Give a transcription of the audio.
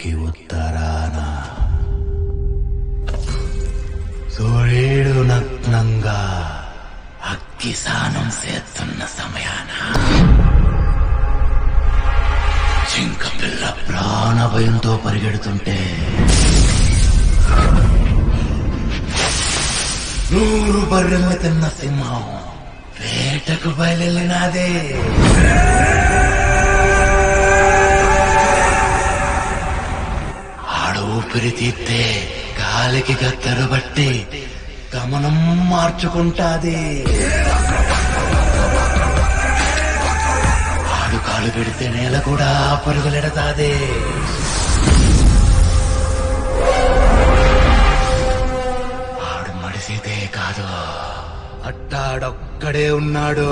ఊరికి ఉత్తరాన సూర్యుడు నగ్నంగా అగ్గి స్నానం చేస్తున్న సమయాన జింక పిల్ల ప్రాణ భయంతో పరిగెడుతుంటే 100 బర్రెల్ని తిన్న సింహం వేటకు బయలునాదే. ఆడు ఊపిరి తీస్తే గాలికి గత్తరు బట్టి గమనం మార్చుకుంటాది. ఆడు కాలు పెడితే నేల కూడా పరుగులెడతాది. ఆడు మడిసితే కాదు, అట్టాడొక్కడే ఉన్నాడు.